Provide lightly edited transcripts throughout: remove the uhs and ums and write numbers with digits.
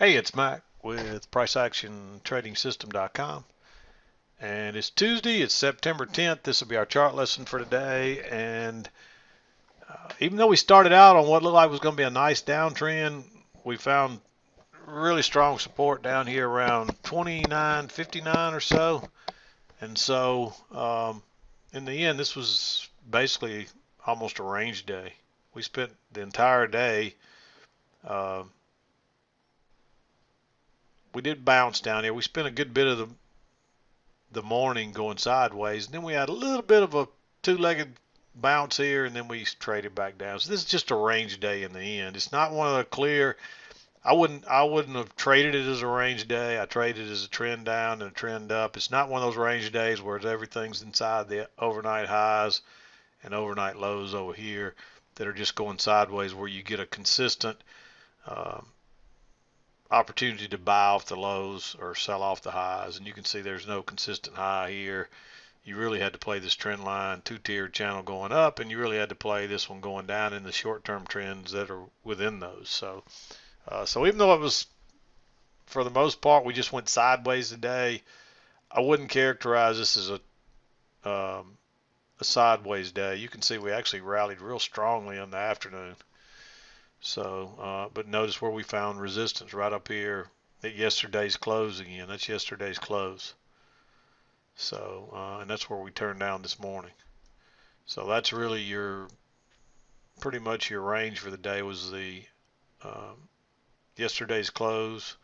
Hey, it's Mac with PriceActionTradingSystem.com, and it's Tuesday. It's September 10th. This will be our chart lesson for today. And even though we started out on what looked like was going to be a nice downtrend, we found really strong support down here around 29.59 or so. And so, in the end, this was basically almost a range day. We spent the entire day. Uh, we did bounce down here. We spent a good bit of the morning going sideways, and then we had a little bit of a two-legged bounce here, and then we traded back down. So this is just a range day in the end. It's not one of the clear. I wouldn't have traded it as a range day. I traded it as a trend down and a trend up. It's not one of those range days where everything's inside the overnight highs and overnight lows over here that are just going sideways, where you get a consistent um, opportunity to buy off the lows or sell off the highs. And you can see there's no consistent high here. You really had to play this trend line, two-tiered channel going up, and you really had to play this one going down in the short-term trends that are within those. So even though it was, for the most part, we just went sideways today, I wouldn't characterize this as a sideways day. You can see we actually rallied real strongly in the afternoon. So, but notice where we found resistance right up here at yesterday's close again. That's yesterday's close. So, and that's where we turned down this morning. So that's really pretty much your range for the day was the yesterday's close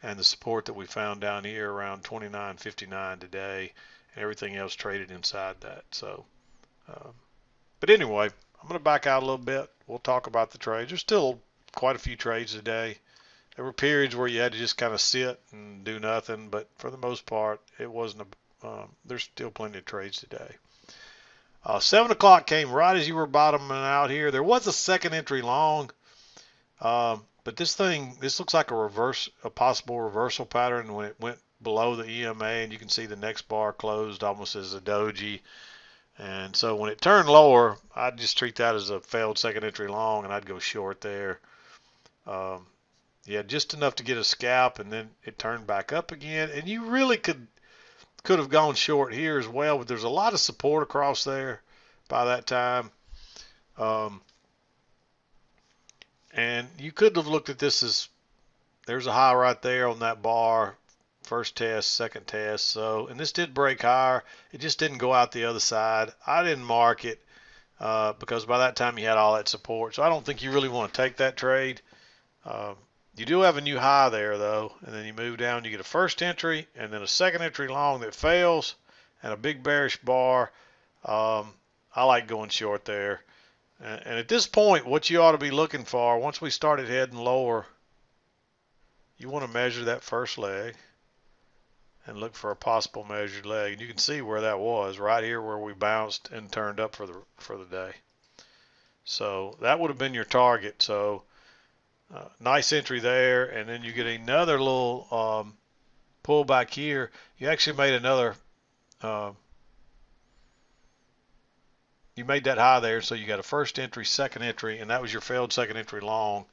and the support that we found down here around 29.59 today, and everything else traded inside that. So, but anyway, I'm going to back out a little bit. We'll talk about the trades. There's still quite a few trades today. There were periods where you had to just kind of sit and do nothing, but for the most part, it wasn't there's still plenty of trades today. 7 o'clock came right as you were bottoming out here. There was a second entry long, but this looks like a possible reversal pattern when it went below the EMA, and you can see the next bar closed almost as a doji. And so when it turned lower, I'd just treat that as a failed second entry long, and I'd go short there. Yeah, just enough to get a scalp, and then it turned back up again. And you really could have gone short here as well, but there's a lot of support across there by that time. And you could have looked at this as there's a high right there on that bar. First test, second test. So, and this did break higher. It just didn't go out the other side. I didn't mark it because by that time you had all that support. So I don't think you really want to take that trade. You do have a new high there though, and then you move down. You get a first entry and then a second entry long that fails, and a big bearish bar. I like going short there. And at this point, what you ought to be looking for, once we started heading lower, you want to measure that first leg and look for a possible measured leg. And you can see where that was, right here where we bounced and turned up for the day. So that would have been your target. So nice entry there, and then you get another little pullback here. You actually made another, you made that high there, so you got a first entry, second entry, and that was your failed second entry long.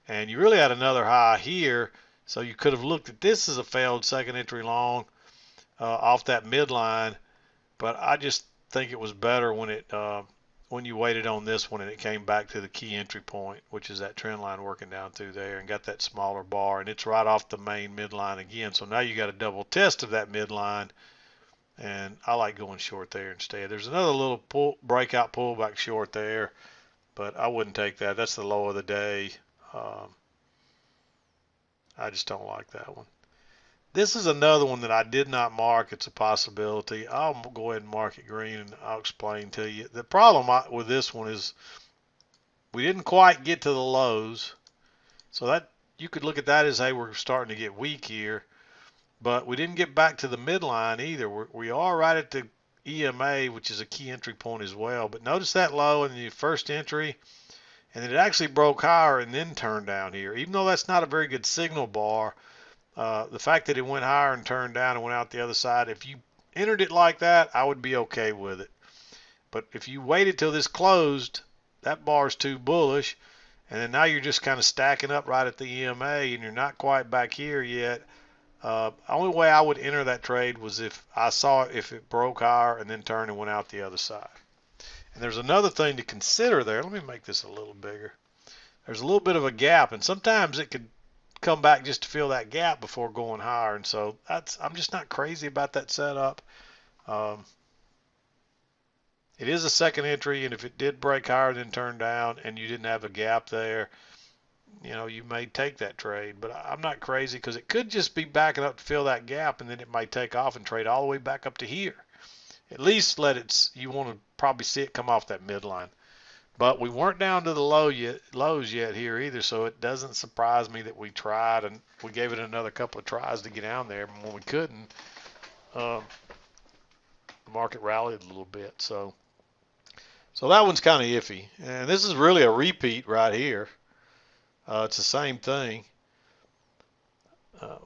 And you really had another high here, so you could have looked at this as a failed second entry long off that midline, but I just think it was better when you waited on this one and it came back to the key entry point, which is that trend line working down through there, and got that smaller bar, and it's right off the main midline again. So now you got a double test of that midline, and I like going short there instead. There's another little breakout pullback short there, but I wouldn't take that. That's the low of the day. I just don't like that one. This is another one that I did not mark. It's a possibility. I'll go ahead and mark it green, and I'll explain to you. The problem with this one is we didn't quite get to the lows. So that you could look at that as, hey, we're starting to get weak here. But we didn't get back to the midline either. We are right at the EMA, which is a key entry point as well. But notice that low in the first entry, and it actually broke higher and then turned down here. Even though that's not a very good signal bar, the fact that it went higher and turned down and went out the other side, if you entered it like that, I would be okay with it. But if you waited till this closed, that bar is too bullish, And then now you're just kind of stacking up right at the EMA, and you're not quite back here yet. Only way I would enter that trade was if I saw if it broke higher and then turned and went out the other side. And there's another thing to consider there. Let me make this a little bigger. There's a little bit of a gap, and sometimes it could come back just to fill that gap before going higher. And so I'm just not crazy about that setup. It is a second entry, and if it did break higher than turn down and you didn't have a gap there, you may take that trade. But I'm not crazy because it could just be backing up to fill that gap, and then it might take off and trade all the way back up to here. At least you want to probably see it come off that midline. But we weren't down to the lows yet here either, so it doesn't surprise me that we tried, and we gave it another couple of tries to get down there. And when we couldn't, the market rallied a little bit. So that one's kind of iffy. And this is really a repeat right here. It's the same thing.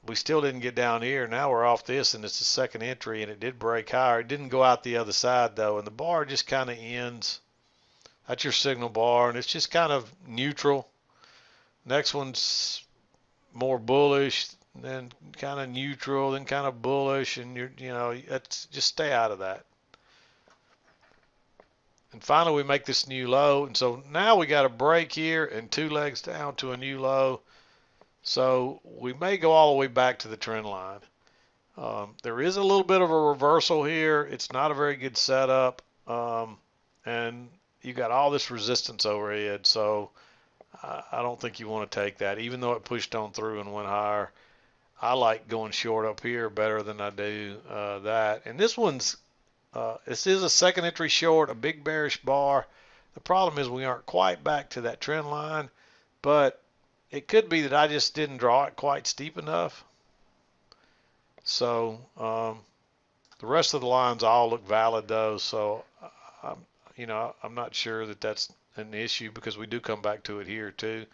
We still didn't get down here. Now we're off this, and it's the second entry, and it did break higher. It didn't go out the other side, though, and the bar just kind of ends. That's your signal bar, and it's just kind of neutral. Next one's more bullish, then kind of neutral, then kind of bullish, and that's just stay out of that. And finally, we make this new low, and so now we got a break here and 2 legs down to a new low. So we may go all the way back to the trend line. There is a little bit of a reversal here. It's not a very good setup, and you got all this resistance overhead, so I don't think you want to take that. Even though it pushed on through and went higher, I like going short up here better than I do that. And this is a second entry short, a big bearish bar. The problem is we aren't quite back to that trend line, but it could be that I just didn't draw it quite steep enough. So the rest of the lines all look valid though, so I'm not sure that that's an issue because we do come back to it here too.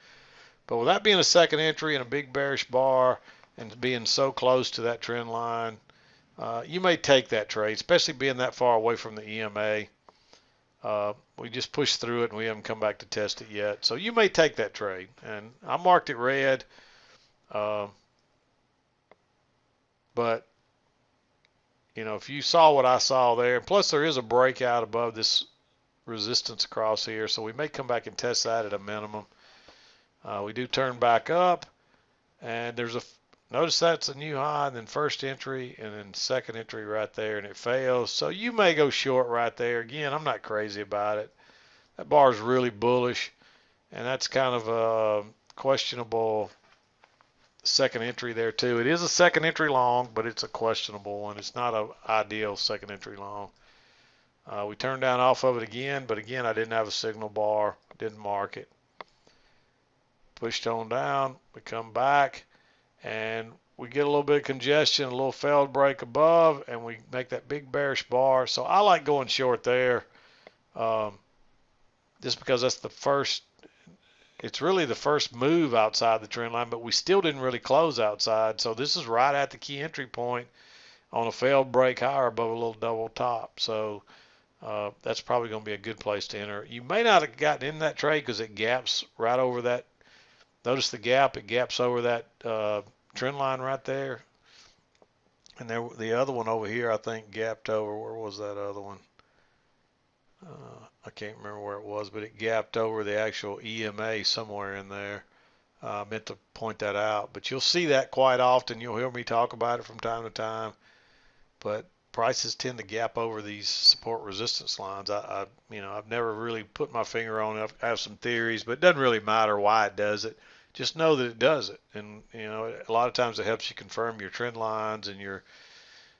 But with that being a second entry and a big bearish bar and being so close to that trend line, you may take that trade, especially being that far away from the EMA. We just pushed through it and we haven't come back to test it yet. So you may take that trade. And I marked it red. But, if you saw what I saw there, and plus there is a breakout above this resistance across here, so we may come back and test that at a minimum. We do turn back up, and notice that's a new high, and then first entry, and then second entry right there, and it fails. So you may go short right there. Again, I'm not crazy about it. That bar is really bullish, and that's kind of a questionable second entry there too. It is a second entry long, but it's a questionable one. It's not an ideal second entry long. We turned down off of it again, but again, I didn't have a signal bar, didn't mark it. Pushed on down, we come back, and we get a little bit of congestion, a little failed break above, and we make that big bearish bar. So I like going short there, just because that's it's really the first move outside the trend line, but we still didn't really close outside. So this is right at the key entry point on a failed break higher above a little double top. So that's probably going to be a good place to enter. You may not have gotten in that trade because it gaps right over that. Notice the gap, it gaps over that trend line right there. And the other one over here, I think, gapped over. Where was that other one? I can't remember where it was, but it gapped over the actual EMA somewhere in there. I meant to point that out. But you'll see that quite often. You'll hear me talk about it from time to time. But prices tend to gap over these support resistance lines. I've never really put my finger on it. I have some theories, but it doesn't really matter why it does it. Just know that it does it. And, a lot of times it helps you confirm your trend lines and your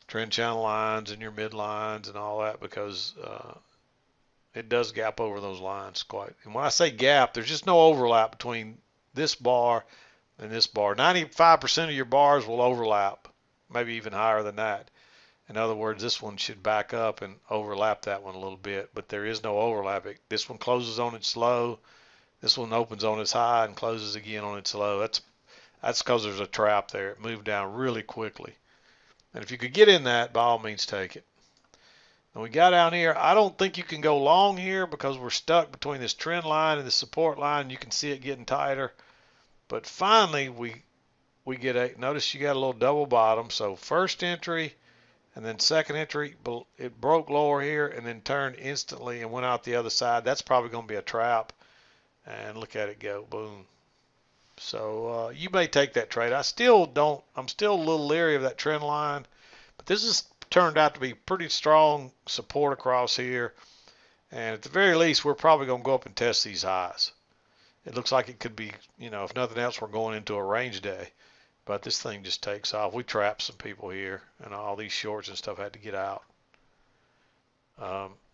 trend channel lines and your mid lines and all that, because it does gap over those lines quite. And when I say gap, there's just no overlap between this bar and this bar. 95% of your bars will overlap, maybe even higher than that. In other words, this one should back up and overlap that one a little bit, but there is no overlap. This one closes on its low. This one opens on its high and closes again on its low. That's because there's a trap there. It moved down really quickly. And if you could get in that, by all means take it. And we got down here. I don't think you can go long here because we're stuck between this trend line and the support line. You can see it getting tighter. But finally, we get a, notice you got a little double bottom. So first entry and then second entry, it broke lower here and then turned instantly and went out the other side. That's probably going to be a trap. And look at it go, boom. So you may take that trade. I'm still a little leery of that trend line, but this has turned out to be pretty strong support across here. And at the very least, we're probably going to go up and test these highs. It looks like it could be, if nothing else, we're going into a range day. But this thing just takes off. We trapped some people here, and all these shorts and stuff had to get out.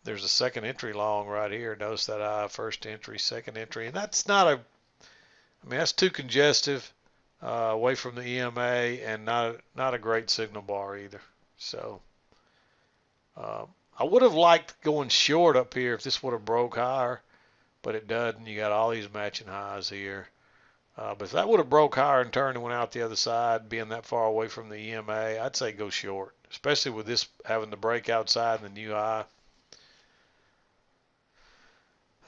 There's a second entry long right here. Notice that I first entry, second entry, and that's not a. I mean, that's too congestive away from the EMA, and not a great signal bar either. So I would have liked going short up here if this would have broke higher, but it doesn't. You got all these matching highs here. But if that would have broke higher and turned and went out the other side, being that far away from the EMA, I'd say go short, especially with this having the break outside and the new high.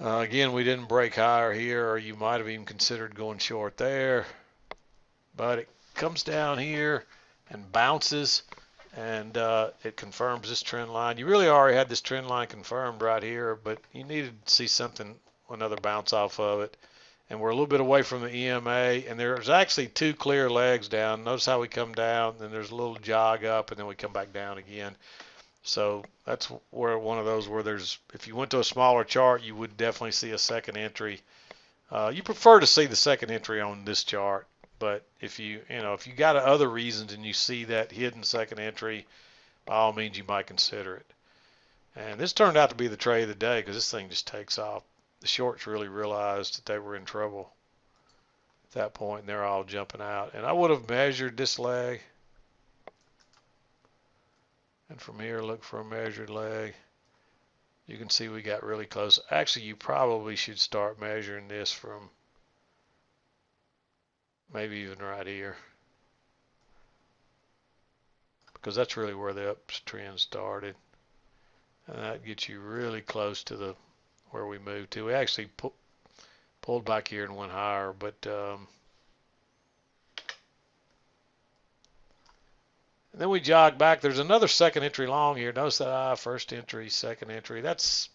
Again, we didn't break higher here, or you might have even considered going short there. But it comes down here and bounces, and it confirms this trend line. You really already had this trend line confirmed right here, but you needed to see something, another bounce off of it. And we're a little bit away from the EMA, and there's actually two clear legs down. Notice how we come down, then there's a little jog up, and then we come back down again. So that's where one of those where there's, if you went to a smaller chart, you would definitely see a second entry. You prefer to see the second entry on this chart, but if you got other reasons and you see that hidden second entry, by all means you might consider it. And this turned out to be the trade of the day because this thing just takes off. The shorts really realized that they were in trouble at that point, and they're all jumping out. And I would have measured this leg. And from here, look for a measured leg. You can see we got really close. Actually, you probably should start measuring this from maybe even right here, because that's really where the uptrend started. And that gets you really close to the where we moved to. We actually pulled back here and went higher, but and then we jog back. There's another second entry long here. Notice that first entry, second entry. That's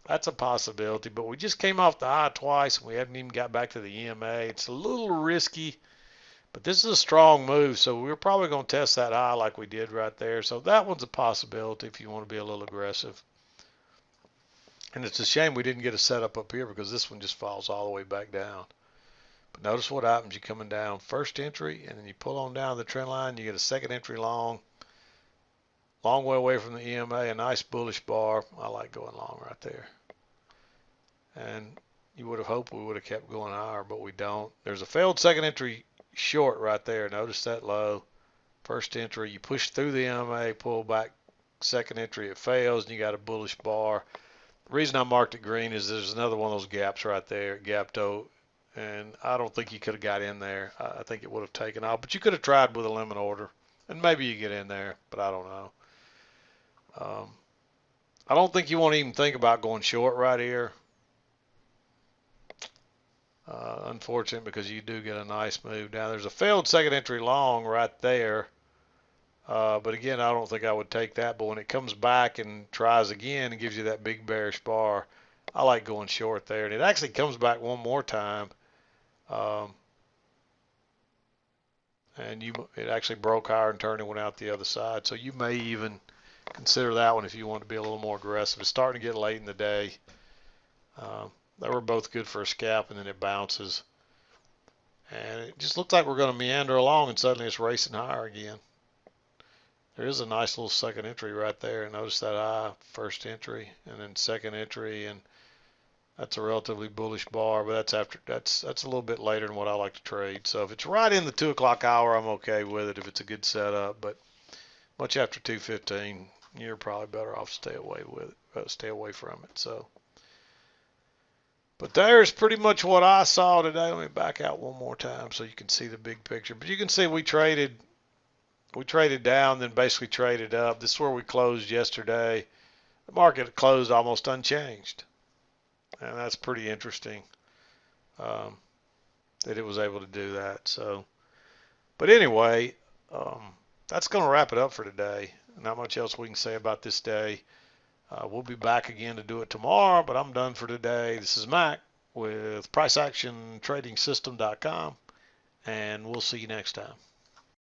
a possibility, but we just came off the high twice, and we haven't even got back to the EMA. It's a little risky, but this is a strong move, so we're probably going to test that high like we did right there. So that one's a possibility if you want to be a little aggressive. And it's a shame we didn't get a setup up here because this one just falls all the way back down. But notice what happens. You're coming down first entry, and then you pull on down the trend line. You get a second entry long way away from the EMA, a nice bullish bar. I like going long right there. And you would have hoped we would have kept going higher, but we don't. There's a failed second entry short right there. Notice that low. First entry, you push through the EMA, pull back. Second entry, it fails, and you got a bullish bar. The reason I marked it green is there's another one of those gaps right there. It gapped out, and I don't think you could have got in there. I think it would have taken off, but you could have tried with a limit order, and maybe you get in there, but I don't know. I don't think you want to even think about going short right here. Unfortunate, because you do get a nice move down. There's a failed second entry long right there. But again, I don't think I would take that. But when it comes back and tries again and gives you that big bearish bar, I like going short there. And it actually comes back one more time. And it actually broke higher and turned and went out the other side. So you may even consider that one if you want to be a little more aggressive. It's starting to get late in the day. They were both good for a scalp, and then it bounces. And it just looks like we're going to meander along, and suddenly it's racing higher again. There is a nice little second entry right there. Notice that high first entry and then second entry, and that's a relatively bullish bar, but that's a little bit later than what I like to trade. So if it's right in the 2 o'clock hour, I'm okay with it if it's a good setup. But much after 2:15, you're probably better off stay away from it. So, but there's pretty much what I saw today. Let me back out one more time so you can see the big picture. But you can see we traded down, then basically traded up. This is where we closed yesterday. the market closed almost unchanged, and that's pretty interesting um, that it was able to do that. So, but anyway, that's going to wrap it up for today. Not much else we can say about this day. We'll be back again to do it tomorrow, but I'm done for today. This is Mac with PriceActionTradingSystem.com, and we'll see you next time.